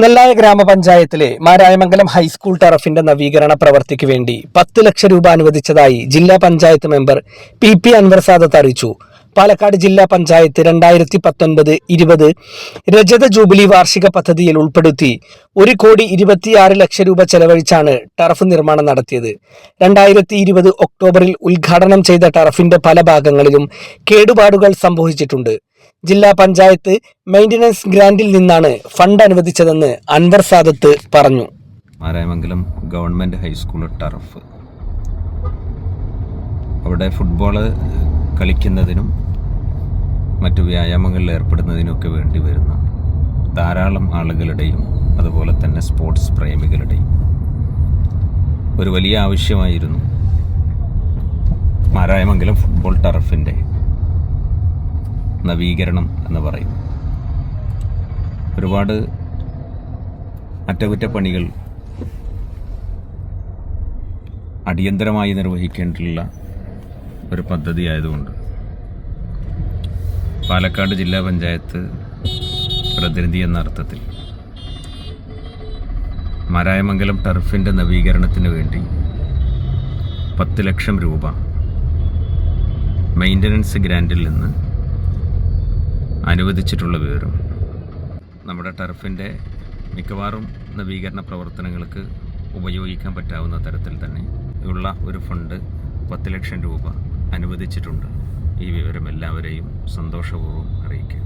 നെല്ലായ ഗ്രാമപഞ്ചായത്തിലെ മാരായമംഗലം ഹൈസ്കൂൾ ടറഫിന്റെ നവീകരണ പ്രവൃത്തിക്ക് വേണ്ടി 10 ലക്ഷം രൂപ അനുവദിച്ചതായി ജില്ലാ പഞ്ചായത്ത് മെമ്പർ പി അൻവർ സാദത്ത് അറിയിച്ചു. പാലക്കാട് ജില്ലാ പഞ്ചായത്ത് 2019-20 രജത ജൂബിലി വാർഷിക പദ്ധതിയിൽ ഉൾപ്പെടുത്തി 1,26 ലക്ഷം രൂപ ചെലവഴിച്ചാണ് ടറഫ് നിർമ്മാണം നടത്തിയത്. 2020 ഒക്ടോബറിൽ ഉദ്ഘാടനം ചെയ്ത ടറഫിന്റെ പല ഭാഗങ്ങളിലും കേടുപാടുകൾ സംഭവിച്ചിട്ടുണ്ട്. ജില്ലാ പഞ്ചായത്ത് മെയിൻ്റനൻസ് ഗ്രാന്റിൽ നിന്നാണ് ഫണ്ട് അനുവദിച്ചതെന്ന് അൻവർ സാദത്ത് പറഞ്ഞു. മാരായമംഗലം ഗവൺമെൻറ് ഹൈസ്കൂൾ ടർഫ്, അവിടെ ഫുട്ബോള് കളിക്കുന്നതിനും മറ്റു വ്യായാമങ്ങളിൽ ഏർപ്പെടുന്നതിനൊക്കെ വേണ്ടി വരുന്ന ധാരാളം ആളുകളുടെയും അതുപോലെ തന്നെ സ്പോർട്സ് പ്രേമികളുടെയും ഒരു വലിയ ആവശ്യമായിരുന്നു മാരായമംഗലം ഫുട്ബോൾ ടർഫിൻ്റെ നവീകരണം എന്ന് പറയും. ഒരുപാട് അറ്റകുറ്റപ്പണികൾ അടിയന്തരമായി നിർവഹിക്കേണ്ടിയുള്ള ഒരു പദ്ധതി ആയതുകൊണ്ട് പാലക്കാട് ജില്ലാ പഞ്ചായത്ത് പ്രതിനിധി എന്ന അർത്ഥത്തിൽ മാരായമംഗലം ടർഫിൻ്റെ നവീകരണത്തിന് വേണ്ടി 10 ലക്ഷം രൂപ മെയിൻ്റനൻസ് ഗ്രാൻറ്റിൽ നിന്ന് അനുവദിച്ചിട്ടുള്ള വിവരം നമ്മുടെ ടർഫിൻ്റെ മിക്കവാറും നവീകരണ പ്രവർത്തനങ്ങൾക്ക് ഉപയോഗിക്കാൻ പറ്റാവുന്ന തരത്തിൽ തന്നെ ഉള്ള ഒരു ഫണ്ട് 10 ലക്ഷം രൂപ അനുവദിച്ചിട്ടുണ്ട്. ഈ വിവരം എല്ലാവരെയും സന്തോഷപൂർവ്വം അറിയിക്കുക.